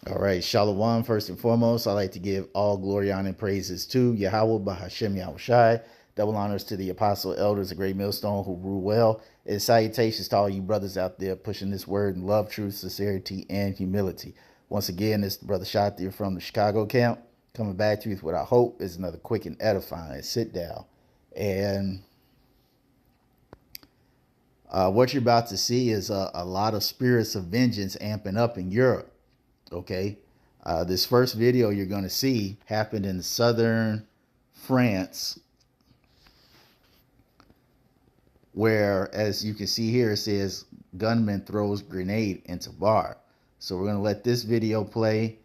All right, Shalom. First and foremost, I'd like to give all glory, honor, and praises to Yahweh Bahashem Yahushai. Double honors to the apostle elders, a great millstone who rule well. And salutations to all you brothers out there pushing this word in love, truth, sincerity, and humility. Once again, this is Brother Shatir from the Chicago camp, coming back to you with what I hope is another quick and edifying sit down. And what you're about to see is a lot of spirits of vengeance amping up in Europe. Okay. This first video you're going to see happened in southern France, where, as you can see here, it says gunman throws grenade into bar. So we're going to let this video play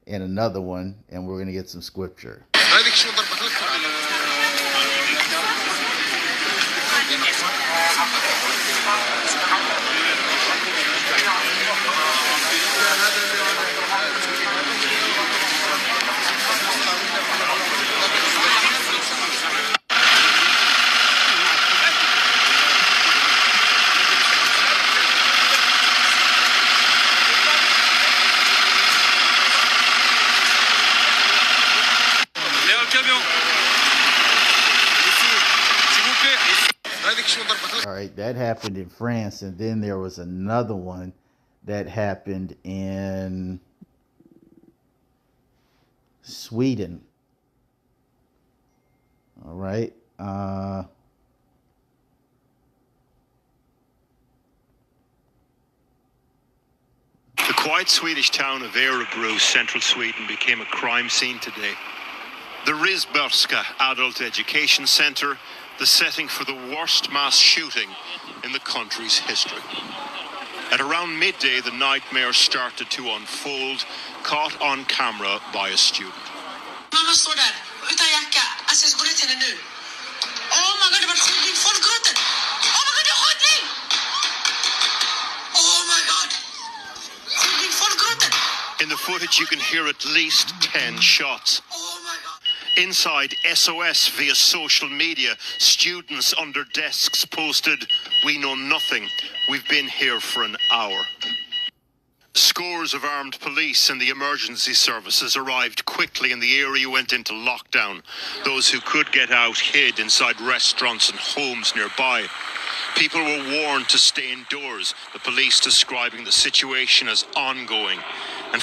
and another one, and we're going to get some scripture. All right, that happened in France, and then there was another one that happened in Sweden. All right. The quiet Swedish town of Örebro, central Sweden, became a crime scene today. The Risbergska Adult Education Center, the setting for the worst mass shooting in the country's history. At around midday, the nightmare started to unfold, caught on camera by a student. Mamma står där utan jacka. Alltså går ut till henne nu. Oh my god, det var skjutning. Folkgruppen. Oh my god, det är skjutning. Oh my god. Skjutning, folkgruppen. In the footage, you can hear at least 10 shots. Oh my god. Inside SOS via social media, students under desks posted, "We know nothing. We've been here for an hour." Scores of armed police and the emergency services arrived quickly and the area went into lockdown. Those who could get out hid inside restaurants and homes nearby. People were warned to stay indoors, the police describing the situation as ongoing. And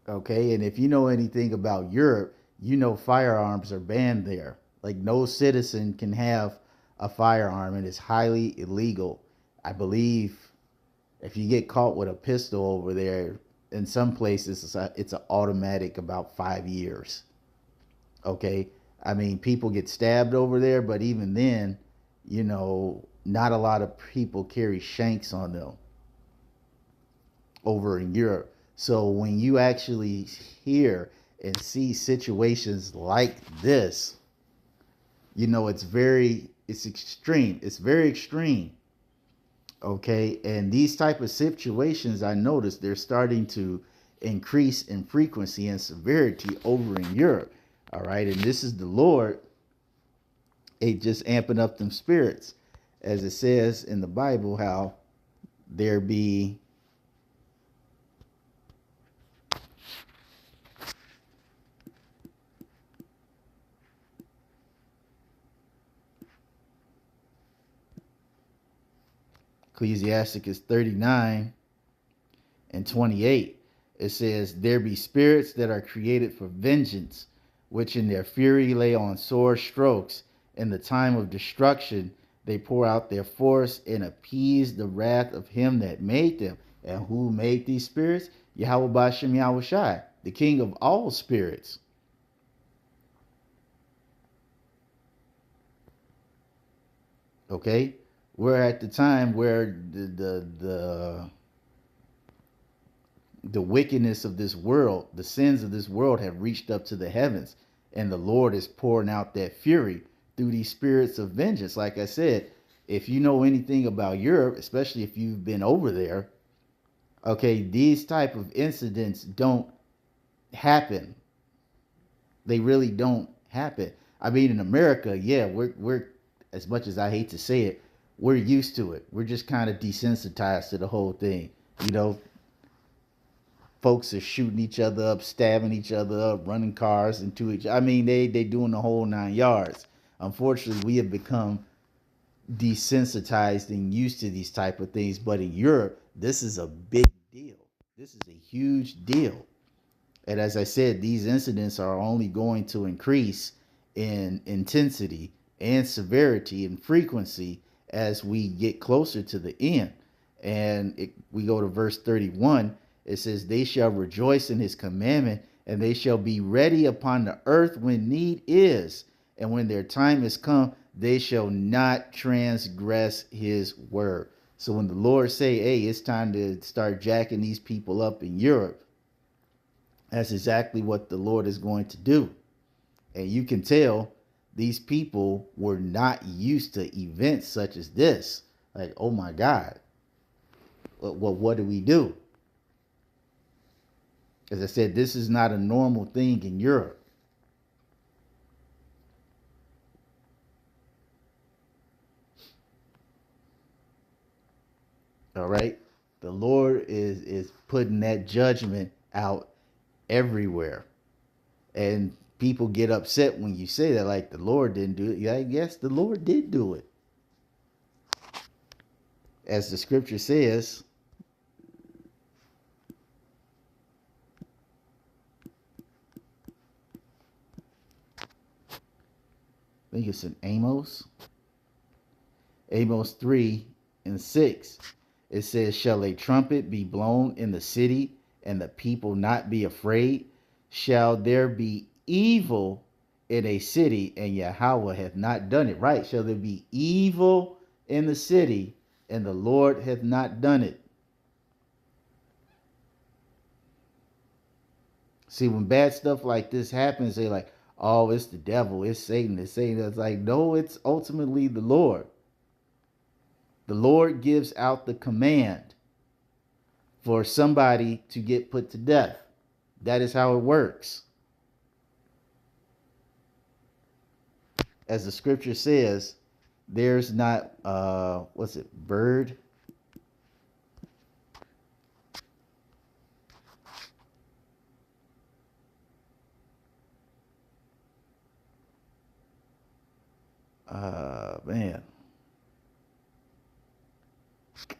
Okay, and if you know anything about Europe, you know firearms are banned there. Like, no citizen can have a firearm, and it's highly illegal. I believe if you get caught with a pistol over there, in some places it's an automatic about 5 years. Okay, I mean, people get stabbed over there, but even then, you know, not a lot of people carry shanks on them over in Europe. So when you actually hear and see situations like this, you know, it's extreme. It's very extreme. Okay. And these type of situations, I noticed they're starting to increase in frequency and severity over in Europe. All right. And this is the Lord, it just amping up them spirits, as it says in the Bible, how there be Ecclesiasticus 39:28. It says, "There be spirits that are created for vengeance, which in their fury lay on sore strokes. In the time of destruction, they pour out their force and appease the wrath of him that made them." And who made these spirits? Yahweh Bashem Yahushai, the king of all spirits. Okay? We're at the time where the wickedness of this world, the sins of this world have reached up to the heavens, and the Lord is pouring out that fury through these spirits of vengeance. Like I said, if you know anything about Europe, especially if you've been over there, okay, these type of incidents don't happen. They really don't happen. I mean, in America, yeah, we're as much as I hate to say it, we're used to it. We're just kind of desensitized to the whole thing. You know, folks are shooting each other up, stabbing each other up, running cars into each. I mean, they doing the whole 9 yards. Unfortunately, we have become desensitized and used to these type of things. But in Europe, this is a big deal. This is a huge deal. And as I said, these incidents are only going to increase in intensity and severity and frequency as we get closer to the end. And we go to verse 31. It says, they shall rejoice in his commandment, and they shall be ready upon the earth when need is. And when their time is come, they shall not transgress his word. So when the Lord say, hey, it's time to start jacking these people up in Europe, that's exactly what the Lord is going to do. And you can tell these people were not used to events such as this. Like, oh my God, well, what do we do? As I said, this is not a normal thing in Europe. All right. The Lord is putting that judgment out everywhere. And people get upset when you say that, like the Lord didn't do it. Yeah, yes, the Lord did do it. As the scripture says, I think it's in Amos 3:6. It says, shall a trumpet be blown in the city and the people not be afraid? Shall there be evil in a city and Yahweh hath not done it? Right. Shall there be evil in the city and the Lord hath not done it? See, when bad stuff like this happens, they like, oh, it's the devil, it's Satan, it's Satan. It's like, no, it's ultimately the Lord. The Lord gives out the command for somebody to get put to death. That is how it works. As the scripture says, there's not, what's it, bird? Man.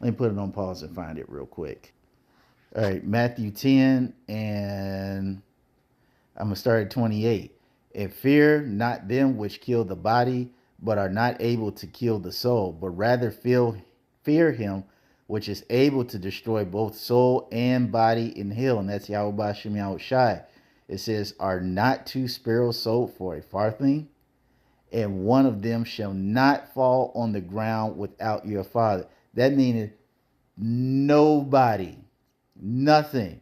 Let me put it on pause and find it real quick. All right, Matthew 10, and I'm going to start at 28. And fear not them which kill the body, but are not able to kill the soul, but rather fear him which is able to destroy both soul and body in hell. And that's Yahweh Ba'Shem Yahushai. It says, are not 2 sparrows sold for a farthing? And one of them shall not fall on the ground without your Father. That means nobody, nothing.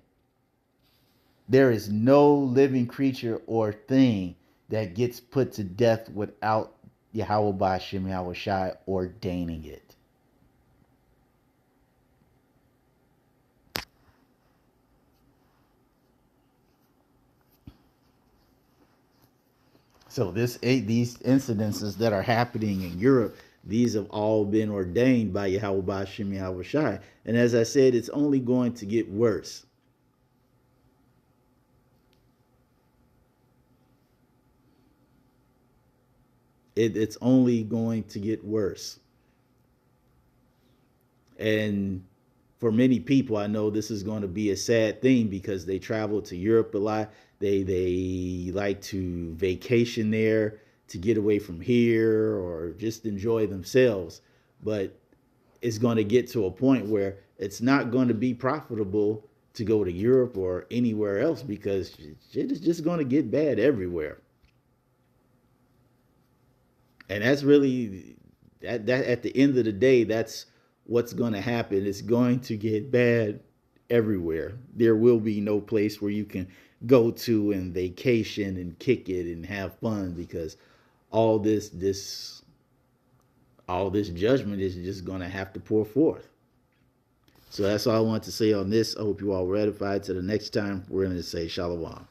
There is no living creature or thing that gets put to death without Yahweh Ba'Shem Yahushai ordaining it. So these incidences that are happening in Europe, these have all been ordained by Yahweh Ba'Shem Yahushai. And as I said, it's only going to get worse. It's only going to get worse. And for many people, I know this is going to be a sad thing because they travel to Europe a lot. They like to vacation there to get away from here or just enjoy themselves. But it's going to get to a point where it's not going to be profitable to go to Europe or anywhere else because shit is just going to get bad everywhere. And that's really, that at the end of the day, that's what's going to happen. It's going to get bad everywhere. There will be no place where you can go to and vacation and kick it and have fun because all this judgment is just going to have to pour forth. So that's all I want to say on this. I hope you all ratified. Till the next time, we're going to say Shalom.